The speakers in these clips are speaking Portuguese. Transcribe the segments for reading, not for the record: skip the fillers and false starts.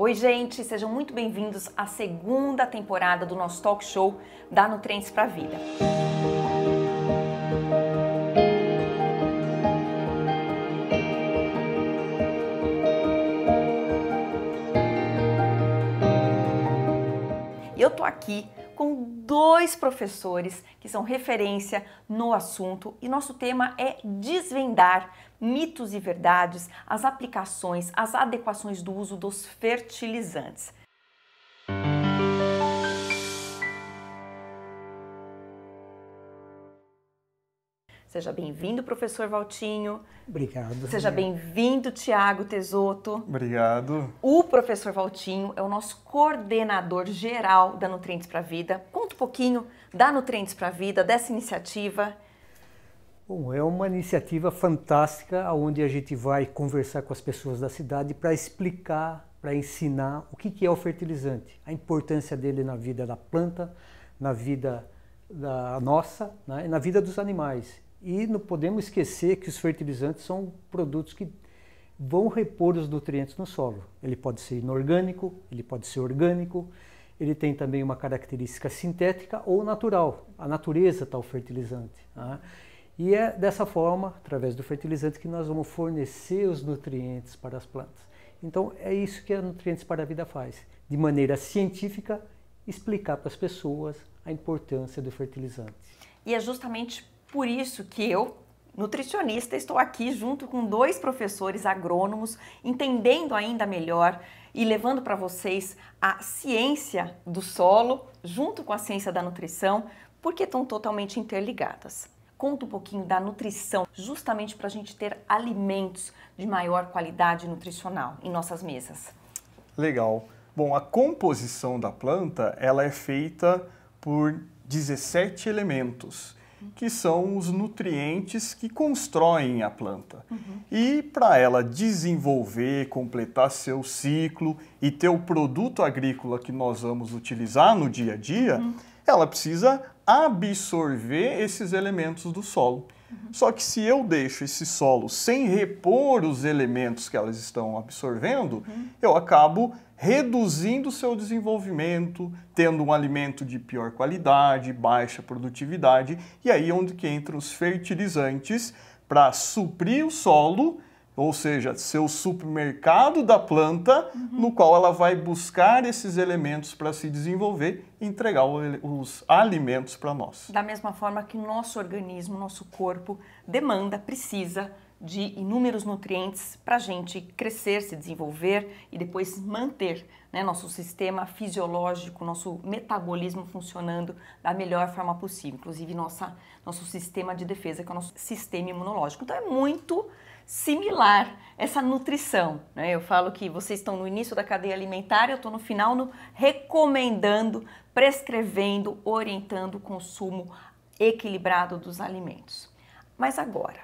Oi, gente, sejam muito bem-vindos à segunda temporada do nosso talk show da Nutrientes para a Vida. Eu tô aqui com dois professores que são referência no assunto e nosso tema é desvendar mitos e verdades, as aplicações, as adequações do uso dos fertilizantes. Seja bem-vindo, professor Valtinho. Obrigado. Seja bem-vindo, Tiago Tesoto. Obrigado. O professor Valtinho é o nosso coordenador geral da Nutrientes para a Vida. Conta um pouquinho da Nutrientes para a Vida, dessa iniciativa. Bom, é uma iniciativa fantástica onde a gente vai conversar com as pessoas da cidade para explicar, para ensinar o que é o fertilizante, a importância dele na vida da planta, na vida da nossa, né, e na vida dos animais. E não podemos esquecer que os fertilizantes são produtos que vão repor os nutrientes no solo. Ele pode ser inorgânico, ele pode ser orgânico, ele tem também uma característica sintética ou natural. A natureza está o fertilizante. Né? E é dessa forma, através do fertilizante, que nós vamos fornecer os nutrientes para as plantas. Então é isso que a Nutrientes para a Vida faz. De maneira científica, explicar para as pessoas a importância do fertilizante. E é justamente por isso que eu, nutricionista, estou aqui junto com dois professores agrônomos, entendendo ainda melhor e levando para vocês a ciência do solo, junto com a ciência da nutrição, porque estão totalmente interligadas. Conta um pouquinho da nutrição, justamente para a gente ter alimentos de maior qualidade nutricional em nossas mesas. Legal. Bom, a composição da planta, ela é feita por 17 elementos, que são os nutrientes que constroem a planta. E para ela desenvolver, completar seu ciclo e ter o produto agrícola que nós vamos utilizar no dia a dia, ela precisa absorver esses elementos do solo. Só que se eu deixo esse solo sem repor os elementos que elas estão absorvendo, eu acabo reduzindo o seu desenvolvimento, tendo um alimento de pior qualidade, baixa produtividade, e aí é onde que entram os fertilizantes para suprir o solo, ou seja, ser o supermercado da planta, no qual ela vai buscar esses elementos para se desenvolver e entregar os alimentos para nós. Da mesma forma que nosso organismo, nosso corpo demanda, precisa de inúmeros nutrientes para a gente crescer, se desenvolver e depois manter, né, nosso sistema fisiológico, nosso metabolismo funcionando da melhor forma possível, inclusive nosso sistema de defesa, que é o nosso sistema imunológico. Então é muito similar essa nutrição, né? Eu falo que vocês estão no início da cadeia alimentar, eu estou no final recomendando, prescrevendo, orientando o consumo equilibrado dos alimentos. Mas agora,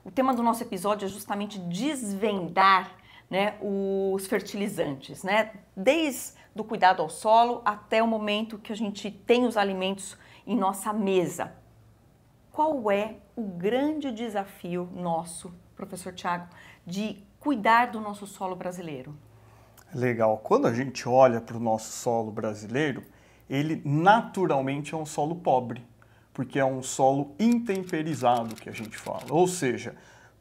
o tema do nosso episódio é justamente desvendar, né, os fertilizantes, né? Desde o cuidado ao solo até o momento que a gente tem os alimentos em nossa mesa. Qual é o grande desafio nosso, professor Tiago, de cuidar do nosso solo brasileiro? Legal. Quando a gente olha para o nosso solo brasileiro, ele naturalmente é um solo pobre, porque é um solo intemperizado que a gente fala. Ou seja,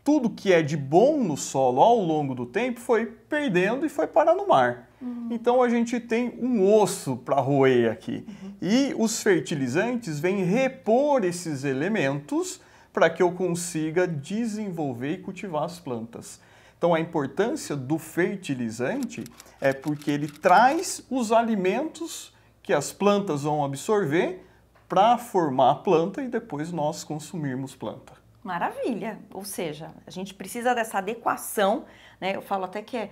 tudo que é de bom no solo ao longo do tempo foi perdendo e foi parar no mar. Então a gente tem um osso para roer aqui. E os fertilizantes vêm repor esses elementos para que eu consiga desenvolver e cultivar as plantas. Então a importância do fertilizante é porque ele traz os alimentos que as plantas vão absorver para formar a planta e depois nós consumirmos planta. Maravilha! Ou seja, a gente precisa dessa adequação, né? Eu falo até que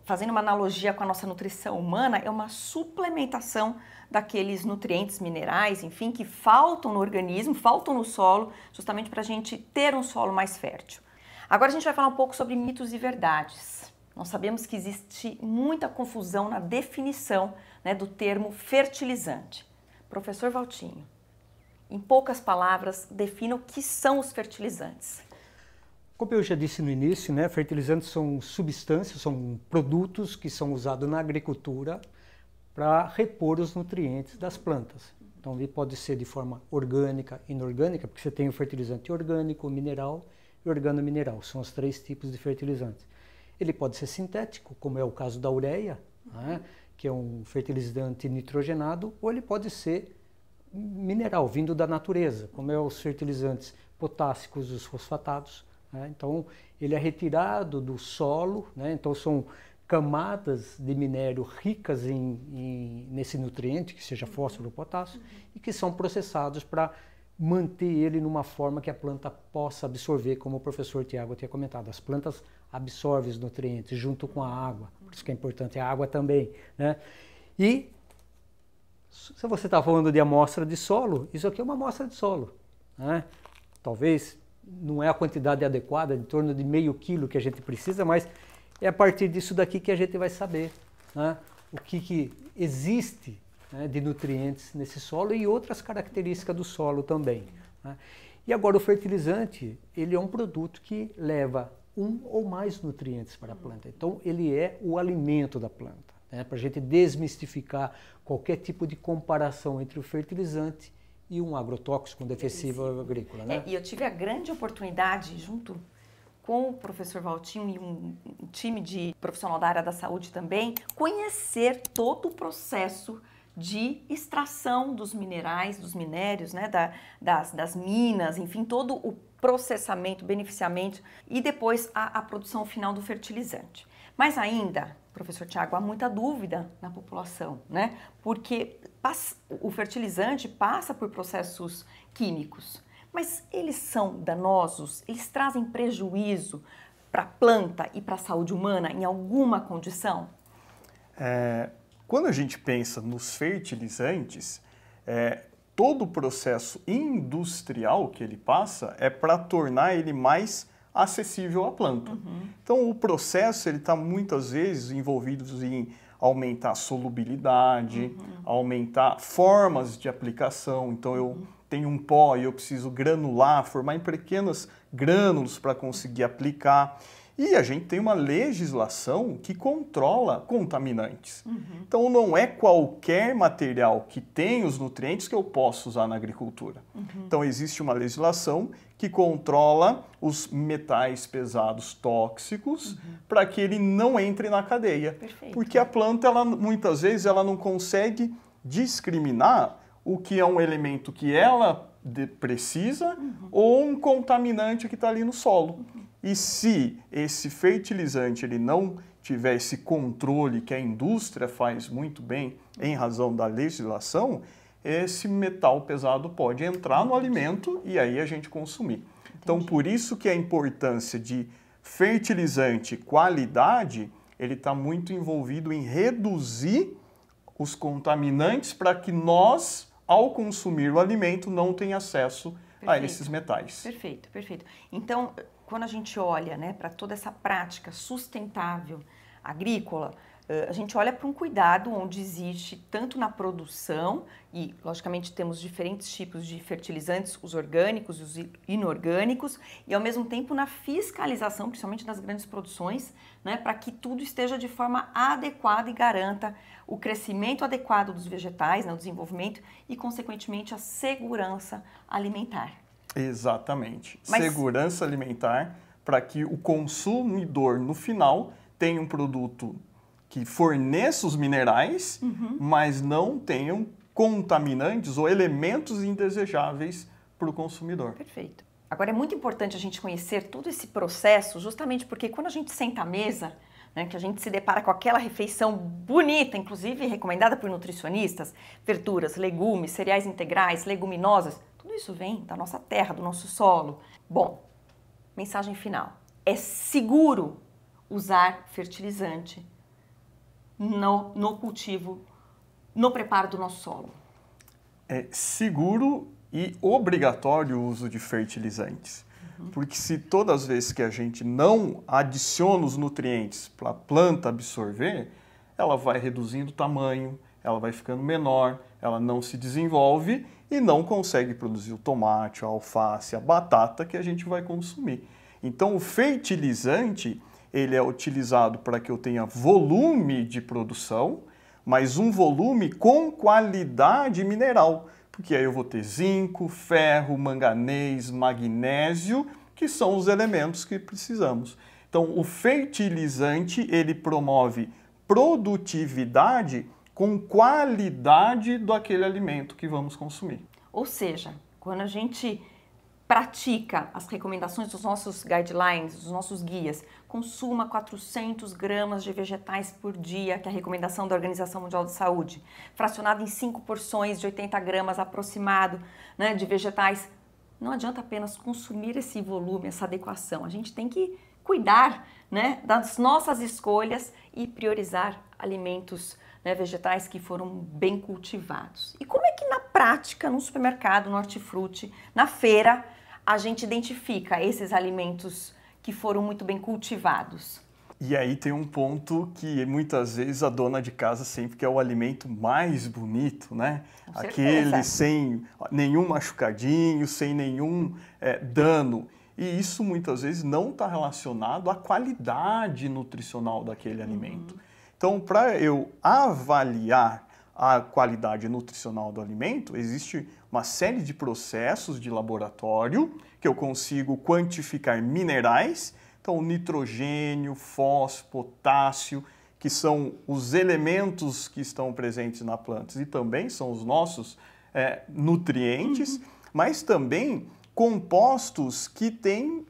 fazendo uma analogia com a nossa nutrição humana, é uma suplementação daqueles nutrientes, minerais, enfim, que faltam no organismo, faltam no solo, justamente para a gente ter um solo mais fértil. Agora a gente vai falar um pouco sobre mitos e verdades. Nós sabemos que existe muita confusão na definição, né, do termo fertilizante. Professor Valtinho, em poucas palavras, defina o que são os fertilizantes. Como eu já disse no início, né, fertilizantes são substâncias, são produtos que são usados na agricultura para repor os nutrientes das plantas. Então, ele pode ser de forma orgânica, inorgânica, porque você tem o fertilizante orgânico, mineral e organomineral. São os 3 tipos de fertilizantes. Ele pode ser sintético, como é o caso da ureia, né, que é um fertilizante nitrogenado, ou ele pode ser mineral, vindo da natureza, como é os fertilizantes potássicos, os fosfatados. Né? Então, ele é retirado do solo, né? Então são camadas de minério ricas nesse nutriente, que seja fósforo ou potássio, e que são processados para manter ele numa forma que a planta possa absorver, como o professor Tiago tinha comentado. As plantas absorvem os nutrientes junto com a água, por isso que é importante a água também. Né? E se você está falando de amostra de solo, isso aqui é uma amostra de solo. Né? Talvez não é a quantidade adequada, em torno de meio quilo que a gente precisa, mas é a partir disso daqui que a gente vai saber, né, o que existe, né, de nutrientes nesse solo e outras características do solo também. Né. E agora o fertilizante, ele é um produto que leva um ou mais nutrientes para a planta. Então ele é o alimento da planta. Né, para a gente desmistificar qualquer tipo de comparação entre o fertilizante e um agrotóxico, um defensivo agrícola. Né? E eu tive a grande oportunidade, junto com o professor Valtinho e um time de profissional da área da saúde também, conhecer todo o processo de extração dos minerais, dos minérios, né, das minas, enfim, todo o processamento, beneficiamento e depois a produção final do fertilizante. Mas ainda, professor Tiago, há muita dúvida na população, né? Porque o fertilizante passa por processos químicos, mas eles são danosos, eles trazem prejuízo para a planta e para a saúde humana em alguma condição? Quando a gente pensa nos fertilizantes, todo o processo industrial que ele passa é para tornar ele mais acessível à planta. Então, o processo está muitas vezes envolvido em aumentar a solubilidade, aumentar formas de aplicação. Então, eu tenho um pó e eu preciso granular, formar em pequenos grânulos para conseguir aplicar. E a gente tem uma legislação que controla contaminantes. Então, não é qualquer material que tem os nutrientes que eu posso usar na agricultura. Então, existe uma legislação que controla os metais pesados tóxicos para que ele não entre na cadeia. Perfeito. Porque a planta, muitas vezes, ela não consegue discriminar o que é um elemento que ela precisa ou um contaminante que está ali no solo. E se esse fertilizante ele não tiver esse controle que a indústria faz muito bem em razão da legislação, esse metal pesado pode entrar no alimento e aí a gente consumir. Entendi. Então, por isso que a importância de fertilizante qualidade, ele está muito envolvido em reduzir os contaminantes para que nós, ao consumir o alimento, não tenha acesso a esses metais. Perfeito, perfeito. Então, quando a gente olha, né, para toda essa prática sustentável agrícola, a gente olha para um cuidado onde existe tanto na produção, e logicamente temos diferentes tipos de fertilizantes, os orgânicos e os inorgânicos, e ao mesmo tempo na fiscalização, principalmente nas grandes produções, né, para que tudo esteja de forma adequada e garanta o crescimento adequado dos vegetais, né, o desenvolvimento e, consequentemente, a segurança alimentar. Exatamente. Segurança alimentar para que o consumidor, no final, tenha um produto que forneça os minerais, mas não tenham contaminantes ou elementos indesejáveis para o consumidor. Perfeito. Agora, é muito importante a gente conhecer todo esse processo, justamente porque quando a gente senta à mesa, né, que a gente se depara com aquela refeição bonita, inclusive recomendada por nutricionistas, verduras, legumes, cereais integrais, leguminosas, tudo isso vem da nossa terra, do nosso solo. Bom, mensagem final. É seguro usar fertilizante no cultivo, no preparo do nosso solo? É seguro e obrigatório o uso de fertilizantes. Porque se todas as vezes que a gente não adiciona os nutrientes para a planta absorver, ela vai reduzindo o tamanho, ela vai ficando menor, ela não se desenvolve e não consegue produzir o tomate, a alface, a batata que a gente vai consumir. Então, o fertilizante, ele é utilizado para que eu tenha volume de produção, mas um volume com qualidade mineral, porque aí eu vou ter zinco, ferro, manganês, magnésio, que são os elementos que precisamos. Então, o fertilizante, ele promove produtividade com qualidade daquele alimento que vamos consumir. Ou seja, quando a gente pratica as recomendações dos nossos guidelines, dos nossos guias, consuma 400 gramas de vegetais por dia, que é a recomendação da Organização Mundial de Saúde, fracionado em 5 porções de 80 gramas aproximado, né, de vegetais. Não adianta apenas consumir esse volume, essa adequação. A gente tem que cuidar, né, das nossas escolhas e priorizar alimentos, né, vegetais que foram bem cultivados. E como é que na prática, no supermercado, no hortifruti, na feira, a gente identifica esses alimentos que foram muito bem cultivados? E aí tem um ponto que muitas vezes a dona de casa sempre quer o alimento mais bonito, né? Com Aquele certeza. sem nenhum machucadinho, sem nenhum dano. E isso muitas vezes não está relacionado à qualidade nutricional daquele alimento. Então, para eu avaliar a qualidade nutricional do alimento, existe uma série de processos de laboratório que eu consigo quantificar minerais, então nitrogênio, fósforo, potássio, que são os elementos que estão presentes na planta e também são os nossos nutrientes, mas também compostos que têm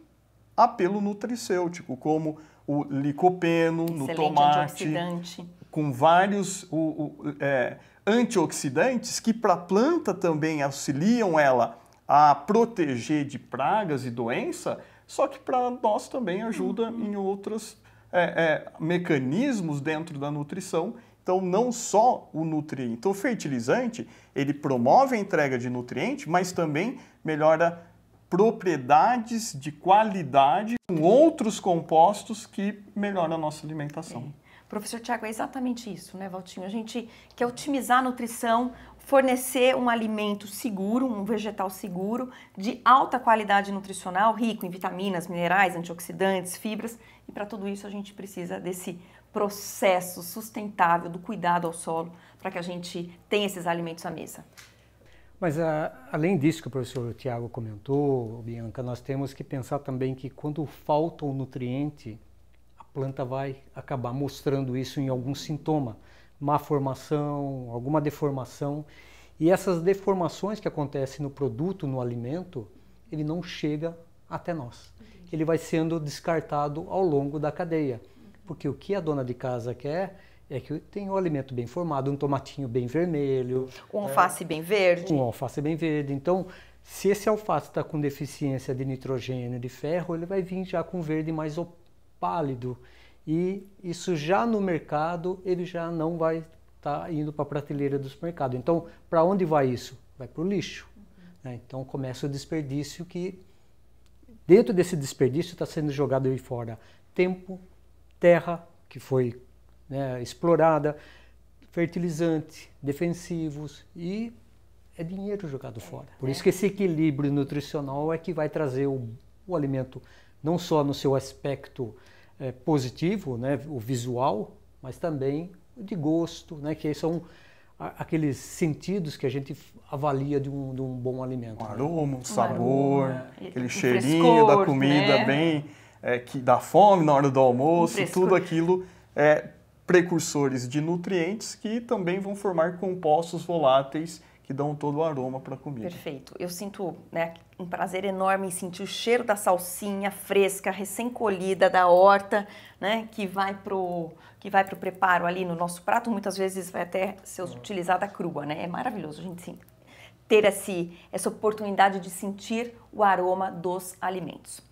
apelo nutricêutico, como o licopeno no tomate, antioxidante. com vários antioxidantes que para a planta também auxiliam ela a proteger de pragas e doença, só que para nós também ajuda em outros mecanismos dentro da nutrição. Então, não só o nutriente. Então, o fertilizante, ele promove a entrega de nutriente, mas também melhora propriedades de qualidade com outros compostos que melhoram a nossa alimentação. Professor Tiago, é exatamente isso, né, Valtinho? A gente quer otimizar a nutrição, fornecer um alimento seguro, um vegetal seguro, de alta qualidade nutricional, rico em vitaminas, minerais, antioxidantes, fibras. E para tudo isso a gente precisa desse processo sustentável do cuidado ao solo para que a gente tenha esses alimentos à mesa. Mas além disso que o professor Tiago comentou, Bianca, nós temos que pensar também que quando falta um nutriente, a planta vai acabar mostrando isso em algum sintoma, má formação, alguma deformação. E essas deformações que acontecem no produto, no alimento, ele não chega até nós. Ele vai sendo descartado ao longo da cadeia. Porque o que a dona de casa quer é que tem um alimento bem formado, um tomatinho bem vermelho. Um alface bem verde. Um alface bem verde. Então, se esse alface está com deficiência de nitrogênio, de ferro, ele vai vir já com verde mais pálido. E isso já no mercado, ele já não vai estar indo para a prateleira do supermercado. Então, para onde vai isso? Vai para o lixo. Então, começa o desperdício que, dentro desse desperdício, está sendo jogado aí fora tempo, terra, que foi explorada, fertilizante, defensivos e é dinheiro jogado fora. Por isso que esse equilíbrio nutricional é que vai trazer o alimento não só no seu aspecto positivo, né, o visual, mas também de gosto, né, que são aqueles sentidos que a gente avalia de um bom alimento. Um aroma, um sabor, aquele cheirinho frescor, da comida, né? bem que dá fome na hora do almoço, tudo aquilo é precursores de nutrientes que também vão formar compostos voláteis que dão todo o aroma para a comida. Perfeito. Eu sinto, né, um prazer enorme em sentir o cheiro da salsinha fresca, recém-colhida da horta, né, que vai pro preparo ali no nosso prato. Muitas vezes vai até ser utilizada crua, né? É maravilhoso a gente ter essa oportunidade de sentir o aroma dos alimentos.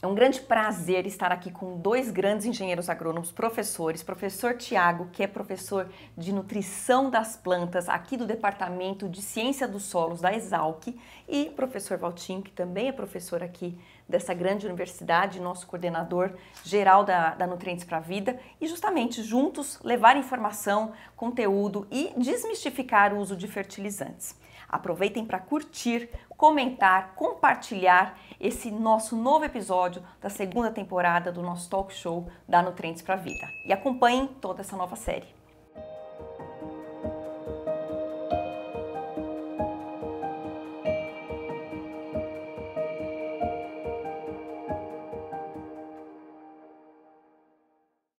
É um grande prazer estar aqui com dois grandes engenheiros agrônomos, professores, professor Tiago, que é professor de nutrição das plantas aqui do Departamento de Ciência dos Solos da Exalc, e professor Valtinho, que também é professor aqui dessa grande universidade, nosso coordenador geral da Nutrientes para a Vida, e justamente juntos levar informação, conteúdo e desmistificar o uso de fertilizantes. Aproveitem para curtir, comentar, compartilhar esse nosso novo episódio da segunda temporada do nosso talk show da Nutrientes para a Vida. E acompanhem toda essa nova série.